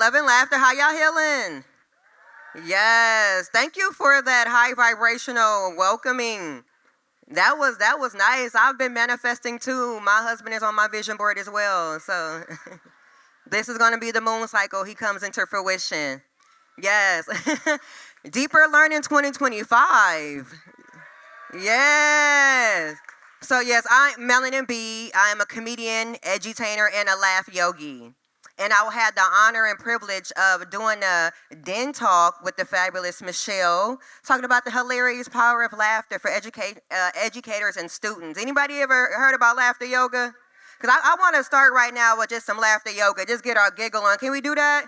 Love and Laughter. How y'all healing? Yes. Thank you for that high vibrational welcoming. That was nice. I've been manifesting too. My husband is on my vision board as well. So this is gonna be the moon cycle. He comes into fruition. Yes. Deeper Learning 2025. Yes. So yes, I'm Melanin B. I am a comedian, edutainer, and a laugh yogi. And I had the honor and privilege of doing a den talk with the fabulous Michelle, talking about the hilarious power of laughter for educators and students. Anybody ever heard about laughter yoga? Because I want to start right now with just some laughter yoga. Just get our giggle on. Can we do that?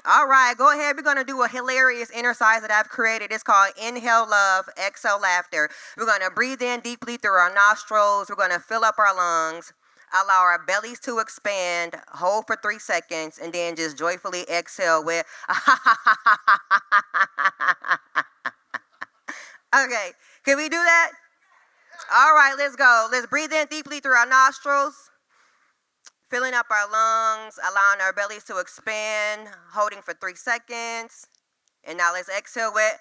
All right, go ahead. We're going to do a hilarious exercise that I've created. It's called Inhale Love, Exhale Laughter. We're going to breathe in deeply through our nostrils. We're going to fill up our lungs, allow our bellies to expand, hold for 3 seconds, and then just joyfully exhale with Okay, can we do that? All right, let's go. Let's breathe in deeply through our nostrils, filling up our lungs, allowing our bellies to expand, holding for 3 seconds. And now let's exhale with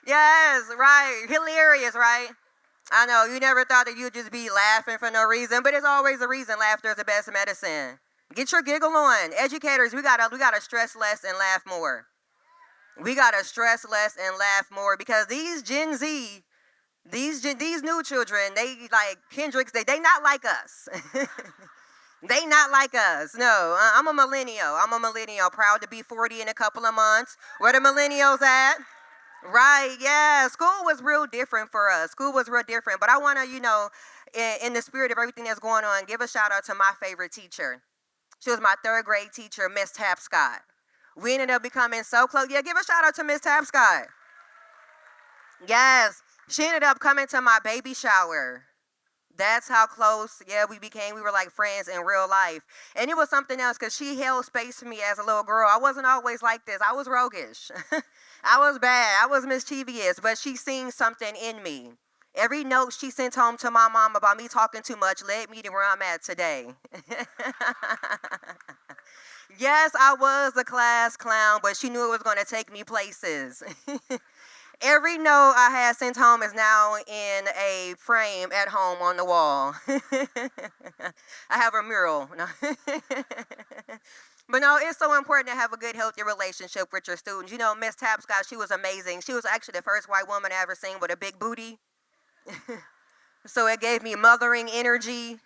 Yes, right. Hilarious, right? I know, you never thought that you'd just be laughing for no reason, but it's always a reason. Laughter is the best medicine. Get your giggle on. Educators, we gotta stress less and laugh more. We gotta stress less and laugh more because these Gen Z, these new children, they like Kendricks. They not like us. They not like us. No, I'm a millennial. I'm a millennial. Proud to be 40 in a couple of months. Where the millennials at? Right, yeah. School was real different for us. School was real different. But I want to, in the spirit of everything that's going on, give a shout out to my favorite teacher. She was my third grade teacher, Miss Tapscott. We ended up becoming so close. Yeah, give a shout out to Miss Tapscott. Yes, she ended up coming to my baby shower. That's how close, yeah, we became. We were like friends in real life. And it was something else because she held space for me as a little girl. I wasn't always like this. I was roguish. I was bad. I was mischievous, but she seen something in me. Every note she sent home to my mom about me talking too much led me to where I'm at today. Yes, I was a class clown, but she knew it was going to take me places. Every note I had sent home is now in a frame at home on the wall. I have a mural. No. But no, it's so important to have a good, healthy relationship with your students. You know, Miss Tapscott, she was amazing. She was actually the first white woman I ever seen with a big booty. So it gave me mothering energy,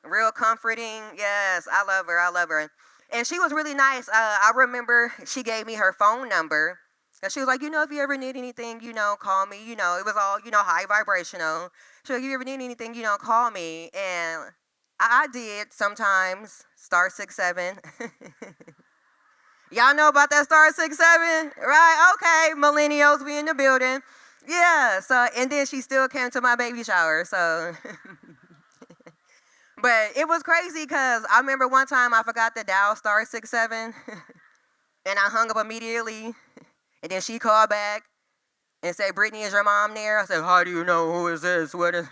real comforting. Yes, I love her. I love her. And she was really nice. I remember she gave me her phone number. And she was like, if you ever need anything, call me. It was all, high vibrational. She was like, if you ever need anything, call me. And I did sometimes. Star 67. Y'all know about that star 67? Right? Okay. Millennials, we in the building. Yeah. So, and then she still came to my baby shower. So, but it was crazy because I remember one time I forgot to dial star 67 and I hung up immediately. And then she called back and said, Brittany, is your mom there? I said, how do you know who is this? What is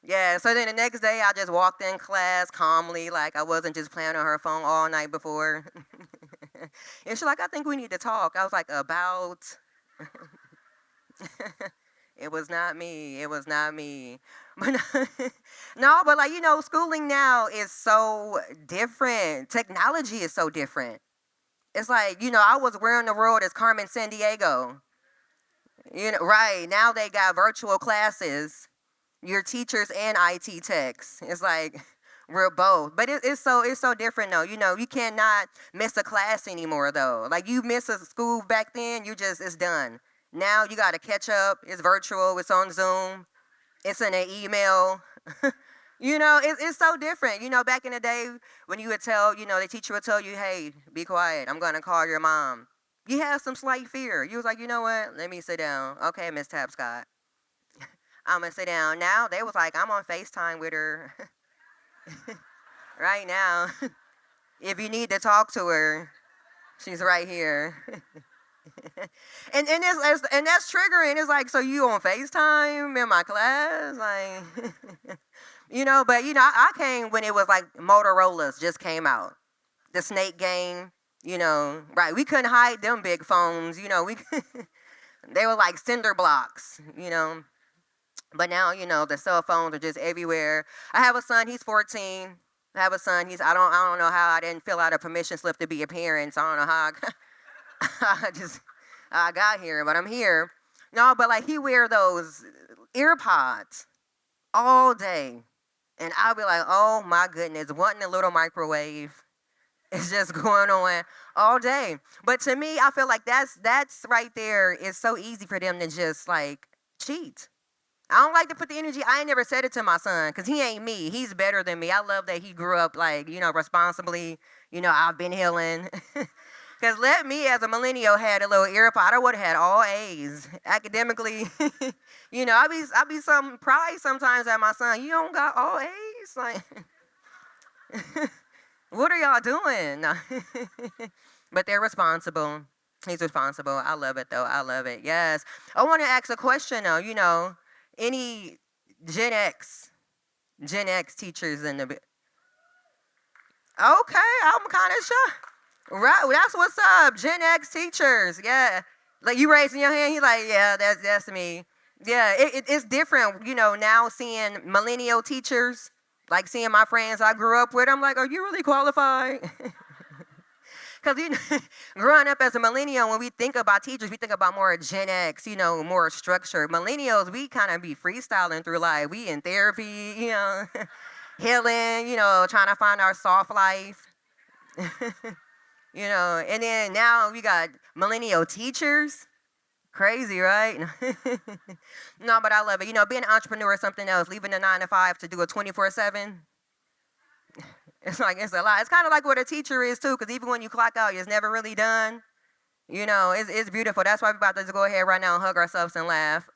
Yeah, so then the next day I just walked in class calmly, like I wasn't just playing on her phone all night before. And she's like, I think we need to talk. I was like, about? It was not me. It was not me. But no, but schooling now is so different. Technology is so different. It's like, I was wearing the world as Carmen Sandiego. Right. Now they got virtual classes, your teachers and IT techs. It's like we're both. But it's so different though. You cannot miss a class anymore though. Like you miss a school back then, it's done. Now you got to catch up. It's virtual. It's on Zoom. It's in an email. It's so different. Back in the day when you would tell, the teacher would tell you, hey, be quiet. I'm going to call your mom. You have some slight fear. You was like, you know what? Let me sit down. Okay, Miss Tapscott. I'm going to sit down. Now they was like, I'm on FaceTime with her right now. If you need to talk to her, she's right here. and that's triggering. It's like, so you on FaceTime in my class, like, but I came when it was like Motorola's just came out, the Snake game, right? We couldn't hide them big phones, we they were like cinder blocks, But now, the cell phones are just everywhere. I have a son, he's 14. I have a son, I don't know how I didn't fill out a permission slip to be a parent. So I don't know how I got here, but I'm here. No, but like he wear those ear pods all day. And I'll be like, oh my goodness, wanting a little microwave. It's just going on all day. But to me, I feel like that's right there is so easy for them to just like cheat. I don't like to put the energy. I ain't never said it to my son because he ain't me. He's better than me. I love that he grew up like, responsibly. I've been healing. Because let me as a millennial had a little earpod, I would have had all A's academically. I be some pride sometimes at my son. You don't got all A's? Like, what are y'all doing? No. But they're responsible. He's responsible. I love it though. I love it. Yes. I want to ask a question though. Any Gen X teachers in the okay, I'm kind of sure. Right, well, that's what's up. Gen X teachers, yeah. Like you raising your hand, he like, yeah, that's me. Yeah, it's different, now seeing millennial teachers, like seeing my friends I grew up with. I'm like, are you really qualified? Because, growing up as a millennial, when we think about teachers, we think about more Gen X, more structured. Millennials, we kind of be freestyling through life. We in therapy, healing, trying to find our soft life. And then now we got millennial teachers. Crazy, right? No, but I love it. Being an entrepreneur is something else. Leaving the 9 to 5 to do a 24/7. It's like, it's a lot. It's kind of like what a teacher is too, because even when you clock out, it's never really done. It's beautiful. That's why we're about to go ahead right now and hug ourselves and laugh.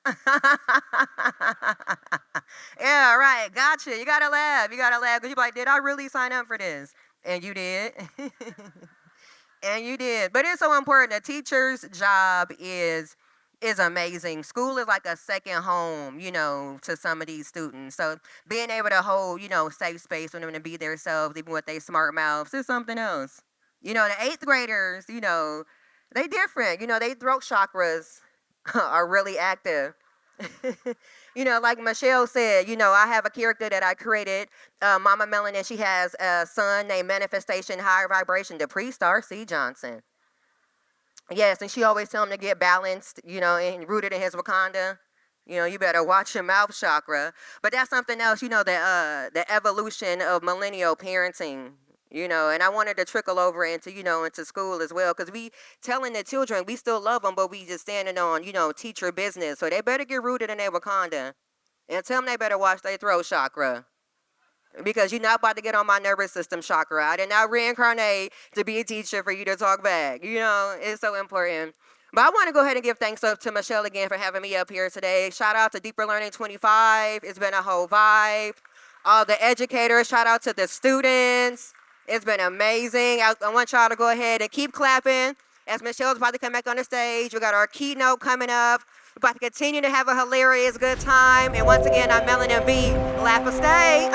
Yeah, right. Gotcha. You got to laugh. You got to laugh because you're like, did I really sign up for this? And you did. And you did. But it's so important. A teacher's job is amazing. School is like a second home, to some of these students. So being able to hold, safe space for them to be themselves, even with their smart mouths, is something else. The eighth graders, they different. They throat chakras are really active. Like Michelle said, I have a character that I created, Mama Melanin. She has a son named Manifestation Higher Vibration, the priest R.C. Johnson. Yes, and she always tell him to get balanced, and rooted in his Wakanda. You better watch your mouth chakra. But that's something else, the evolution of millennial parenting. And I wanted to trickle over into, into school as well, because we telling the children we still love them, but we just standing on, teacher business. So they better get rooted in their Wakanda and tell them they better watch their throat chakra, because you're not about to get on my nervous system chakra. I did not reincarnate to be a teacher for you to talk back. It's so important. But I want to go ahead and give thanks up to Michelle again for having me up here today. Shout out to Deeper Learning 25. It's been a whole vibe. All the educators, shout out to the students. It's been amazing. I want y'all to go ahead and keep clapping as Michelle's about to come back on the stage. We got our keynote coming up. We're about to continue to have a hilarious good time. And once again, I'm Melanin B. Laugh or stay.